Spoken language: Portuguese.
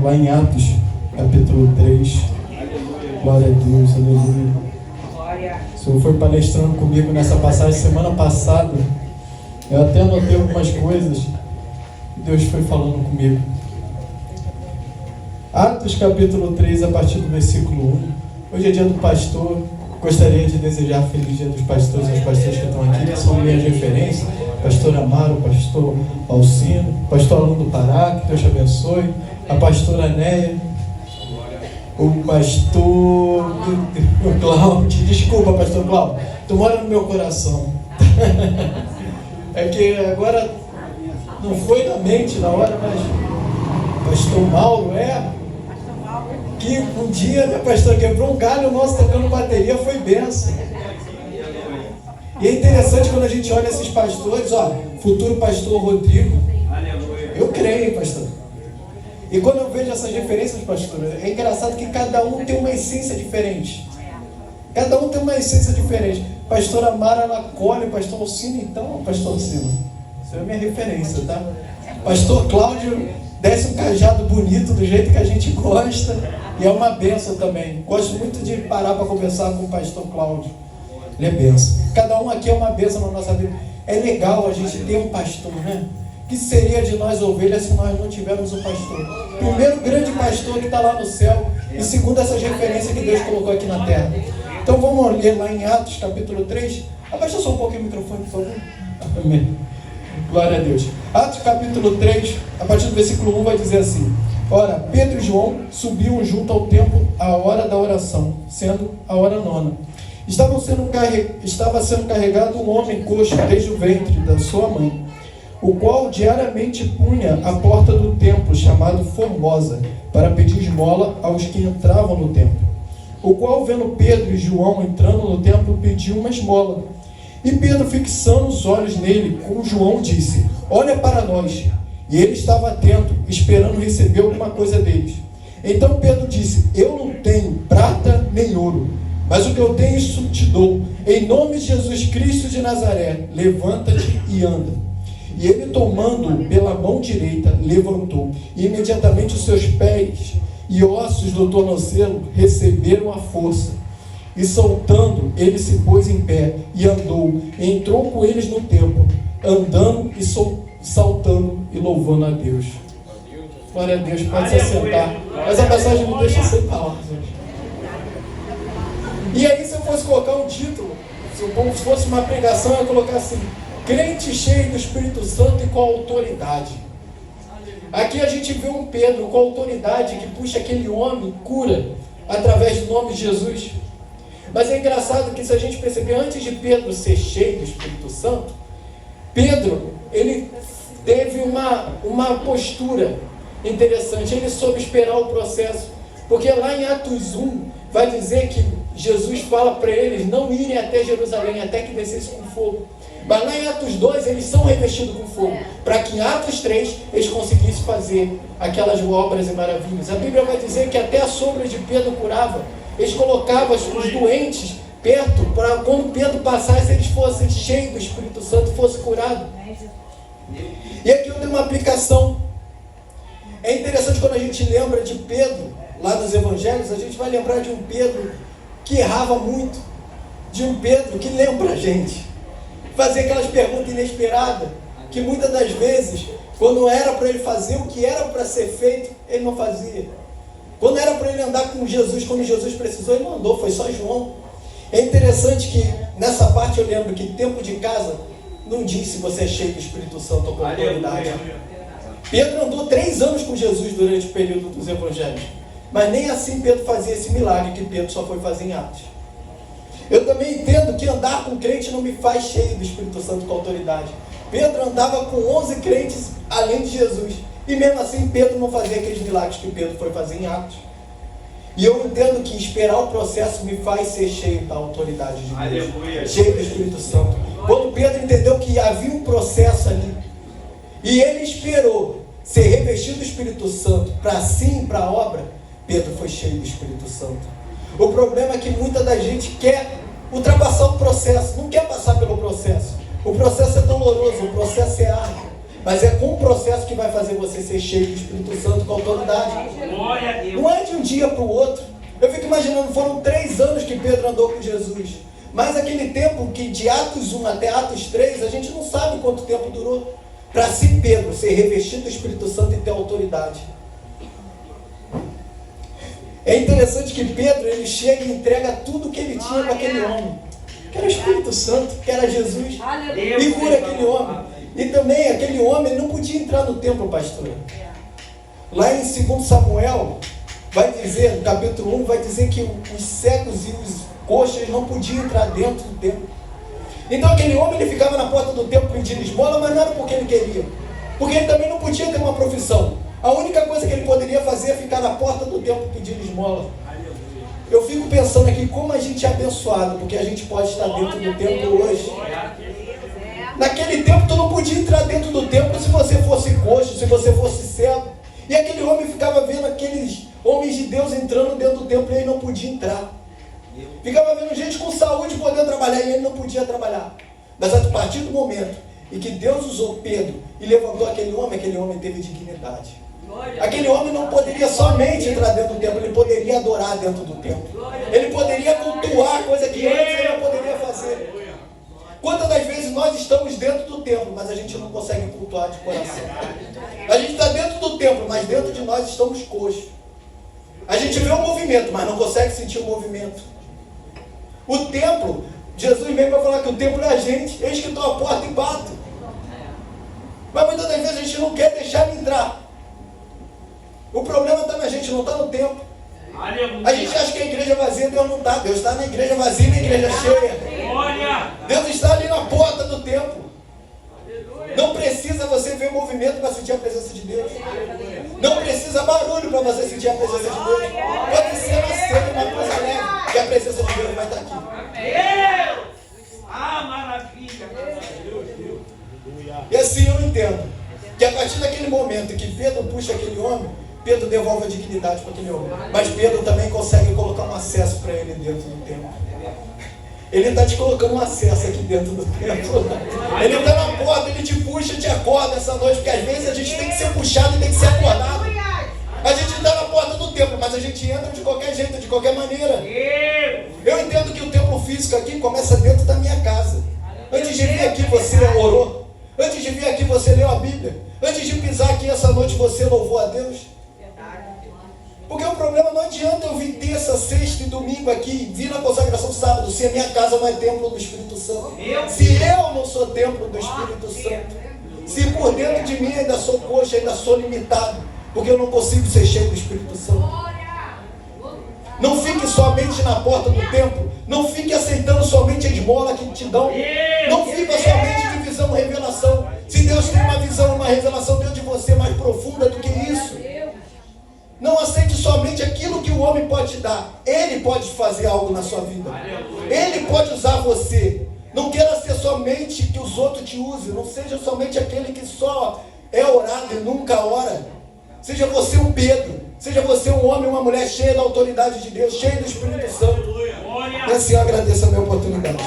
Lá em Atos, capítulo 3. Glória a Deus, aleluia. O Senhor foi palestrando comigo nessa passagem semana passada. Eu até anotei algumas coisas que Deus foi falando comigo. Atos, capítulo 3, a partir do versículo 1. Hoje é dia do pastor. Gostaria de desejar feliz dia dos pastores aos pastores que estão aqui, que são minhas referências. Pastor Amaro, pastor Alcino, pastor Aluno do Pará, que Deus te abençoe. A pastora Néia, o pastor Cláudio, desculpa, pastor Cláudio, tu mora no meu coração. É que agora não foi na mente na hora, mas pastor Mauro que um dia, né, pastor, quebrou um galho nosso tocando bateria, foi benção. E é interessante quando a gente olha esses pastores, futuro pastor Rodrigo, eu creio, pastor. E quando eu vejo essas referências, pastor, é engraçado que cada um tem uma essência diferente. Cada um tem uma essência diferente. Pastora Mara, ela acolhe, pastor Alcino, então, pastor Alcino, isso é a minha referência, tá? Pastor Cláudio desce um cajado bonito, do jeito que a gente gosta, e é uma bênção também. Gosto muito de parar para conversar com o pastor Cláudio. Ele é bênção. Cada um aqui é uma bênção na nossa vida. É legal a gente ter um pastor, né? O que seria de nós ovelhas se nós não tivermos um pastor? Primeiro, grande pastor que está lá no céu. E segundo, essas referências que Deus colocou aqui na terra. Então vamos ler lá em Atos, capítulo 3. Abaixa só um pouquinho o microfone, por favor. Amém. Glória a Deus. Atos, capítulo 3, a partir do versículo 1, vai dizer assim: Ora, Pedro e João subiam junto ao templo à hora da oração, sendo a hora 9. Estava sendo carregado um homem coxo desde o ventre da sua mãe, o qual diariamente punha a porta do templo, chamado Formosa, para pedir esmola aos que entravam no templo. O qual, vendo Pedro e João entrando no templo, pediu uma esmola. E Pedro, fixando os olhos nele, com João, disse: Olha para nós. E ele estava atento, esperando receber alguma coisa deles. Então Pedro disse: Eu não tenho prata nem ouro, mas o que eu tenho, isso te dou. Em nome de Jesus Cristo de Nazaré, levanta-te e anda. E ele, tomando pela mão direita, levantou. E imediatamente os seus pés e ossos do tornozelo receberam a força. E saltando, ele se pôs em pé e andou. E entrou com eles no templo, andando e saltando e louvando a Deus. Glória a Deus, pode se sentar. Mas a passagem me deixa sem palavras. E aí, se eu fosse colocar um título, se fosse uma pregação, eu ia colocar assim: crente cheio do Espírito Santo e com autoridade. Aqui a gente vê um Pedro com autoridade que puxa aquele homem, cura, através do nome de Jesus. Mas é engraçado que, se a gente perceber, antes de Pedro ser cheio do Espírito Santo, Pedro, ele teve uma postura interessante. Ele soube esperar o processo. Porque lá em Atos 1, vai dizer que Jesus fala para eles não irem até Jerusalém, até que descesse com fogo. Mas lá em Atos 2, eles são revestidos com fogo, para que em Atos 3, eles conseguissem fazer aquelas obras e maravilhas. A Bíblia vai dizer que até a sombra de Pedro curava. Eles colocavam os doentes perto, para quando Pedro passasse, eles fossem cheios do Espírito Santo e fossem curados. E aqui eu tenho uma aplicação. É interessante quando a gente lembra de Pedro, lá nos Evangelhos, a gente vai lembrar de um Pedro que errava muito, de um Pedro que lembra a gente, fazia aquelas perguntas inesperadas, que muitas das vezes, quando era para ele fazer o que era para ser feito, ele não fazia. Quando era para ele andar com Jesus, quando Jesus precisou, ele não andou, foi só João. É interessante que nessa parte eu lembro que tempo de casa não diz se você é cheio do Espírito Santo ou com autoridade. Pedro andou 3 anos com Jesus durante o período dos Evangelhos, mas nem assim Pedro fazia esse milagre que Pedro só foi fazer em Atos. Eu também entendo que andar com crente não me faz cheio do Espírito Santo com autoridade. Pedro andava com 11 crentes além de Jesus, e mesmo assim Pedro não fazia aqueles milagres que Pedro foi fazer em Atos. E eu entendo que esperar o processo me faz ser cheio da autoridade de Deus. Aleluia. Cheio do Espírito Santo. Quando Pedro entendeu que havia um processo ali, e ele esperou ser revestido do Espírito Santo para sim, para a obra, Pedro foi cheio do Espírito Santo. O problema é que muita da gente quer ultrapassar o processo, não quer passar pelo processo. O processo é doloroso, o processo é árduo. Mas é com o processo que vai fazer você ser cheio do Espírito Santo com autoridade. Não é de um dia para o outro. Eu fico imaginando, foram 3 anos que Pedro andou com Jesus. Mas aquele tempo que de Atos 1 até Atos 3, a gente não sabe quanto tempo durou. Para si, Pedro, ser revestido do Espírito Santo e ter autoridade. É interessante que Pedro, ele chega e entrega tudo que ele tinha para aquele homem. Que era o Espírito Santo, que era Jesus. E cura aquele homem. E também aquele homem não podia entrar no templo, pastor. Lá em 2 Samuel, vai dizer, no capítulo 1, vai dizer que os cegos e os coxas não podiam entrar dentro do templo. Então aquele homem, ele ficava na porta do templo pedindo esmola, mas não era porque ele queria. Porque ele também não podia ter uma profissão. A única coisa que ele poderia fazer é ficar na porta do templo pedindo esmola. Eu fico pensando aqui como a gente é abençoado, porque a gente pode estar dentro do templo hoje. Naquele tempo tu não podia entrar dentro do templo se você fosse coxo, se você fosse cego. E aquele homem ficava vendo aqueles homens de Deus entrando dentro do templo e ele não podia entrar. Ficava vendo gente com saúde podendo trabalhar e ele não podia trabalhar. Mas a partir do momento em que Deus usou Pedro e levantou aquele homem teve dignidade. Aquele homem não poderia somente entrar dentro do templo, ele poderia adorar dentro do templo. Ele poderia cultuar, coisa que antes ele não poderia fazer. Quantas das vezes nós estamos dentro do templo, mas a gente não consegue cultuar de coração? A gente está dentro do templo, mas dentro de nós estamos coxos. A gente vê o movimento, mas não consegue sentir o movimento. O templo, Jesus mesmo vai falar que o templo é a gente. Eis que estou à porta e bato. Mas muitas das vezes a gente não quer deixar ele entrar. O problema está na gente, não está no templo. A gente acha que a igreja vazia, Deus não está. Deus está na igreja vazia e na igreja cheia. Deus está ali na porta do templo. Não precisa você ver movimento para sentir a presença de Deus. Não precisa barulho para você sentir a presença de Deus. Pode ser na cena uma coisa leve, que a presença de Deus vai estar aqui. Maravilha. E assim eu entendo que a partir daquele momento que Pedro puxa aquele homem, Pedro devolve a dignidade para aquele homem. Mas Pedro também consegue colocar um acesso para ele dentro do templo. Ele está te colocando um acesso aqui dentro do templo. Ele está na porta, ele te puxa, te acorda essa noite, porque às vezes a gente tem que ser puxado e tem que ser acordado. A gente está na porta do templo, mas a gente entra de qualquer jeito, de qualquer maneira. Eu entendo que o templo físico aqui começa dentro da minha casa. Antes de vir aqui você orou. Antes de vir aqui você leu a Bíblia. Antes de pisar aqui essa noite você louvou a Deus. Porque o problema não adianta eu vir terça, sexta e domingo aqui, vir na consagração sábado, se a minha casa não é templo do Espírito Santo. Se eu não sou templo do Espírito Santo. Se por dentro de mim ainda sou coxa, ainda sou limitado, porque eu não consigo ser cheio do Espírito Santo. Não fique somente na porta do templo. Não fique aceitando somente a esmola que te dão. Não fica somente de visão e revelação. Se Deus tem uma visão, uma revelação dentro de você mais profunda do que isso. Não aceite somente aquilo que o homem pode te dar. Ele pode fazer algo na sua vida. Ele pode usar você. Não queira ser somente que os outros te usem. Não seja somente aquele que só é orado e nunca ora. Seja você um Pedro. Seja você um homem, uma mulher cheia da autoridade de Deus, cheia do Espírito Santo. E assim eu agradeço a minha oportunidade.